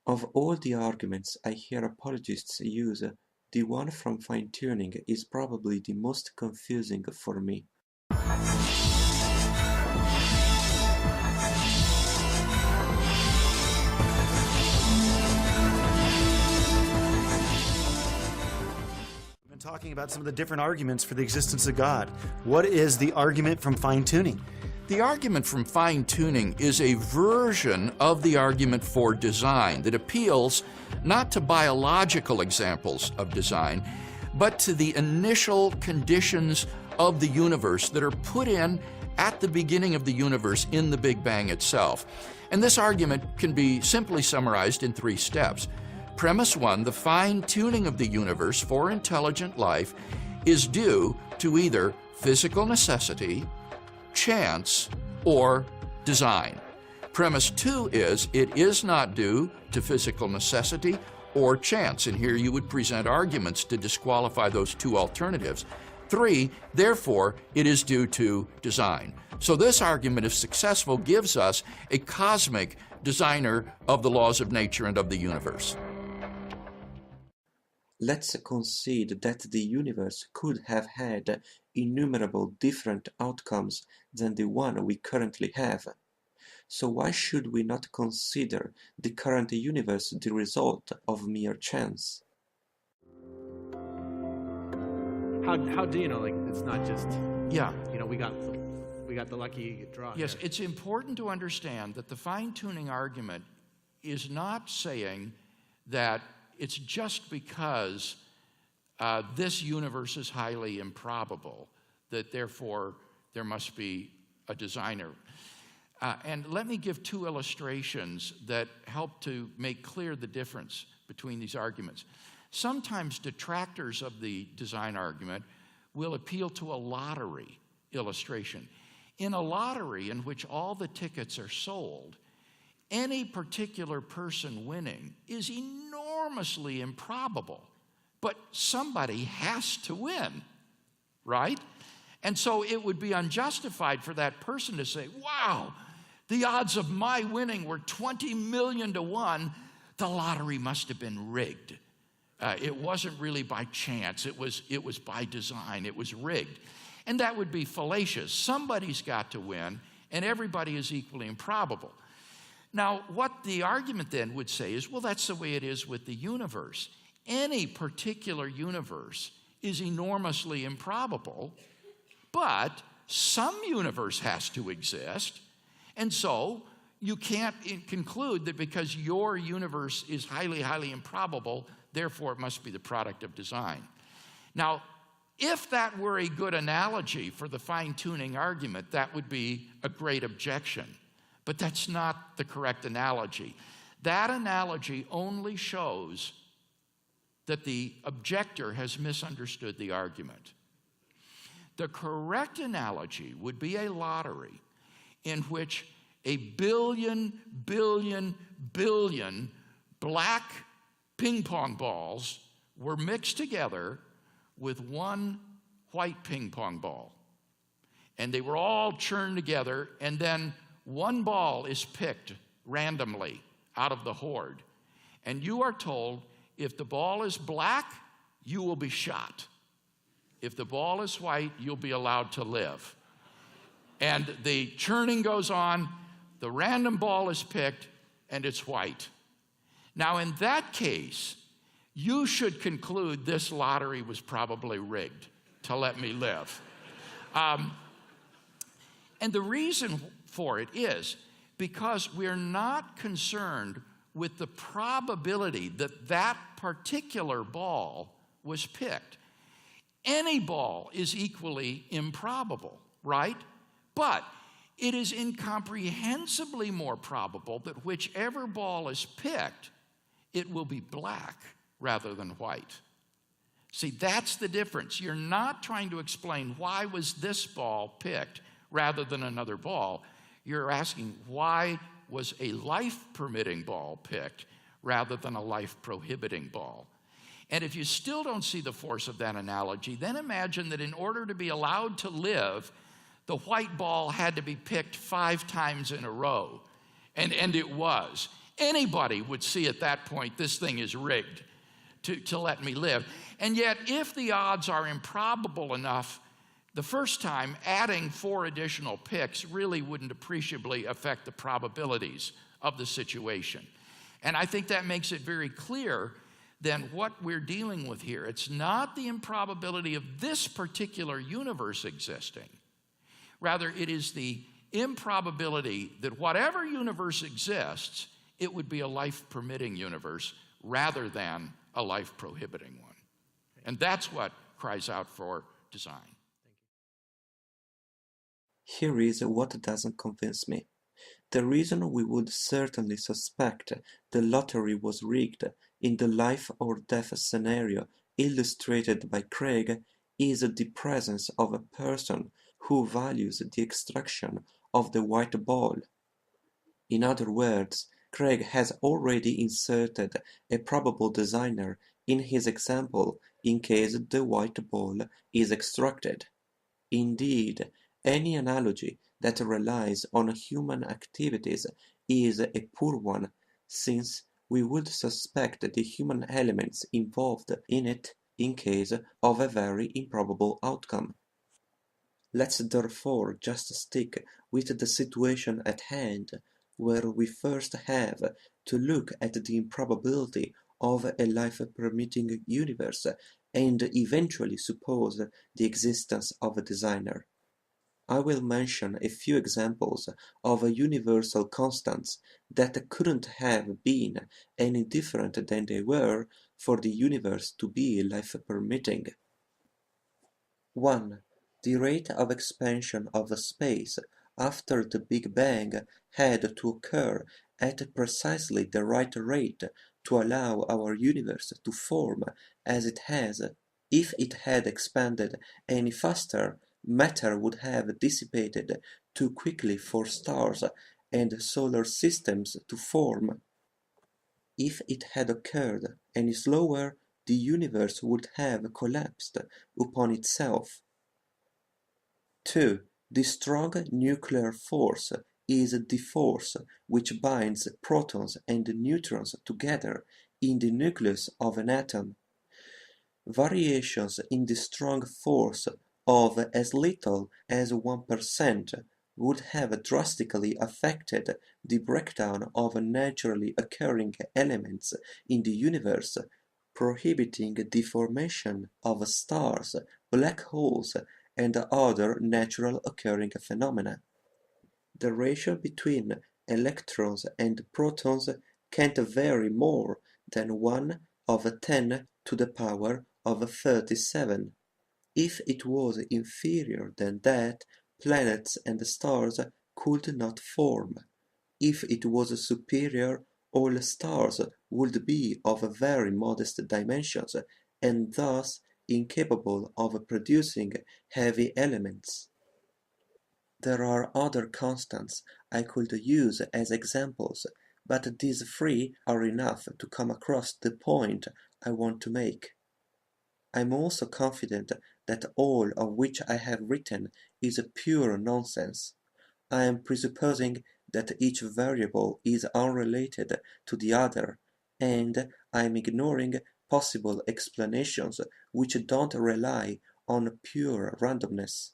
Of all the arguments I hear apologists use, the one from fine-tuning is probably the most confusing for me. We've been talking about some of the different arguments for the existence of God. What is the argument from fine-tuning? The argument from fine-tuning is a version of the argument for design that appeals not to biological examples of design, but to the initial conditions of the universe that are put in at the beginning of the universe in the Big Bang itself. And this argument can be simply summarized in 3 steps. Premise 1, the fine-tuning of the universe for intelligent life is due to either physical necessity, chance, or design. Premise 2 is it is not due to physical necessity or chance, and here you would present arguments to disqualify those 2 alternatives. 3, therefore, it is due to design. So this argument, if successful, gives us a cosmic designer of the laws of nature and of the universe. Let's concede that the universe could have had innumerable different outcomes than the one we currently have. So why should we not consider the current universe the result of mere chance? How do you know, like, it's not just, Yeah. we got the lucky draw Yes, here. it's important to understand that the fine-tuning argument is not saying that it's just because this universe is highly improbable that therefore there must be a designer. And let me give 2 illustrations that help to make clear the difference between these arguments. Sometimes detractors of the design argument will appeal to a lottery illustration. In a lottery in which all the tickets are sold, any particular person winning is enormously improbable, but somebody has to win, right? And so it would be unjustified for that person to say, wow, the odds of my winning were 20 million to 1. The lottery must have been rigged. It wasn't really by chance. It was by design. It was rigged. And that would be fallacious. Somebody's got to win, and everybody is equally improbable. Now, what the argument then would say is, well, that's the way it is with the universe. Any particular universe is enormously improbable, but some universe has to exist, and so you can't conclude that because your universe is highly, highly improbable, therefore it must be the product of design. Now, if that were a good analogy for the fine-tuning argument, that would be a great objection. But that's not the correct analogy. That analogy only shows that the objector has misunderstood the argument. The correct analogy would be a lottery in which a billion black ping pong balls were mixed together with one white ping pong ball. And they were all churned together, and then one ball is picked randomly out of the horde. And you are told, if the ball is black, you will be shot. If the ball is white, you'll be allowed to live. And the churning goes on, the random ball is picked, and it's white. Now, in that case, you should conclude this lottery was probably rigged to let me live. And the reason for it is because we're not concerned with the probability that that particular ball was picked. Any ball is equally improbable, right? But it is incomprehensibly more probable that whichever ball is picked, it will be black rather than white. See, that's the difference. You're not trying to explain why was this ball picked rather than another ball. You're asking why was a life-permitting ball picked rather than a life-prohibiting ball. And if you still don't see the force of that analogy, then imagine that in order to be allowed to live, the white ball had to be picked 5 times in a row. And it was. Anybody would see at that point this thing is rigged to let me live. And yet, if the odds are improbable enough, the first time, adding 4 additional picks really wouldn't appreciably affect the probabilities of the situation. And I think that makes it very clear then what we're dealing with here. It's not the improbability of this particular universe existing. Rather, it is the improbability that whatever universe exists, it would be a life-permitting universe rather than a life-prohibiting one. And that's what cries out for design. Here is what doesn't convince me. The reason we would certainly suspect the lottery was rigged in the life or death scenario illustrated by Craig is the presence of a person who values the extraction of the white ball. In other words, Craig has already inserted a probable designer in his example in case the white ball is extracted. Indeed, any analogy that relies on human activities is a poor one, since we would suspect the human elements involved in it in case of a very improbable outcome. Let's therefore just stick with the situation at hand, where we first have to look at the improbability of a life-permitting universe and eventually suppose the existence of a designer. I will mention a few examples of universal constants that couldn't have been any different than they were for the universe to be life-permitting. 1. The rate of expansion of space after the Big Bang had to occur at precisely the right rate to allow our universe to form as it has. If it had expanded any faster, matter would have dissipated too quickly for stars and solar systems to form. If it had occurred any slower, the universe would have collapsed upon itself. 2. The strong nuclear force is the force which binds protons and neutrons together in the nucleus of an atom. Variations in the strong force of as little as 1% would have drastically affected the breakdown of naturally occurring elements in the universe, prohibiting the formation of stars, black holes, and other natural occurring phenomena. The ratio between electrons and protons can't vary more than 1 over 10 to the power of 37. If it was inferior than that, planets and stars could not form. If it was superior, all stars would be of very modest dimensions, and thus incapable of producing heavy elements. There are other constants I could use as examples, but these 3 are enough to come across the point I want to make. I'm also confident that all of which I have written is pure nonsense. I am presupposing that each variable is unrelated to the other, and I am ignoring possible explanations which don't rely on pure randomness.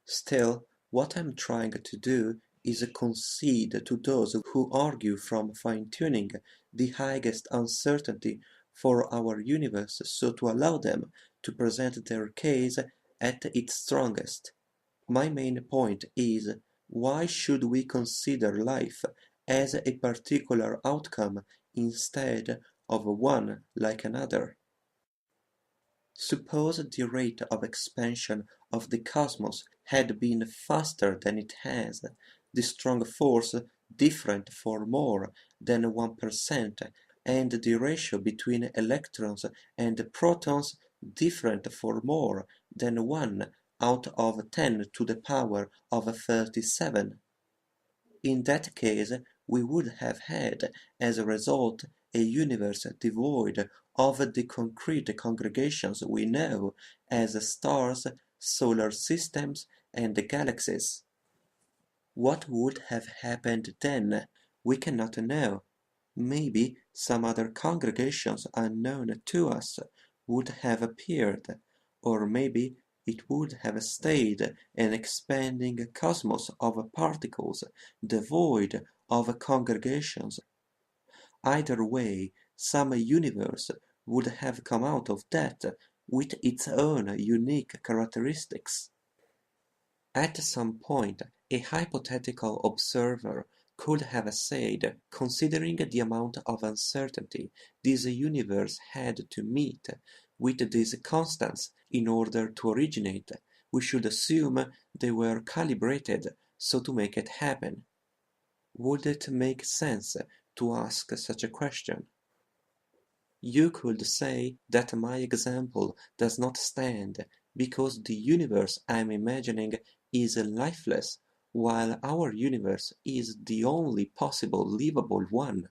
Still, what I'm trying to do is concede to those who argue from fine-tuning the highest uncertainty for our universe so to allow them to present their case at its strongest. My main point is, why should we consider life as a particular outcome instead of one like another? Suppose the rate of expansion of the cosmos had been faster than it has, the strong force different for more than 1%, and the ratio between electrons and protons different for more than 1 out of 10 to the power of 37. In that case, we would have had, as a result, a universe devoid of the concrete congregations we know as stars, solar systems, and galaxies. What would have happened then? We cannot know. Maybe some other congregations unknown to us would have appeared, or maybe it would have stayed an expanding cosmos of particles devoid of congregations. Either way, some universe would have come out of that with its own unique characteristics. At some point, a hypothetical observer could have said, considering the amount of uncertainty this universe had to meet with these constants in order to originate, we should assume they were calibrated so to make it happen. Would it make sense to ask such a question? You could say that my example does not stand because the universe I'm imagining is lifeless, while our universe is the only possible livable one.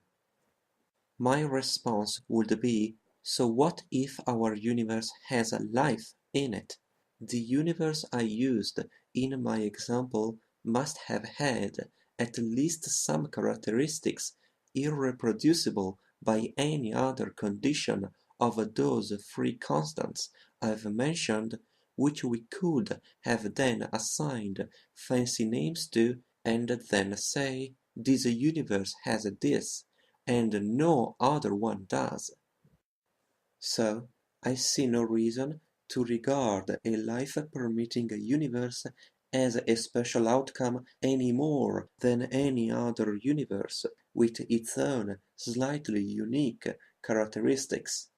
My response would be, so what if our universe has a life in it? The universe I used in my example must have had at least some characteristics irreproducible by any other condition of those three constants I've mentioned, which we could have then assigned fancy names to, and then say, this universe has this, and no other one does. So, I see no reason to regard a life-permitting universe as a special outcome any more than any other universe with its own slightly unique characteristics.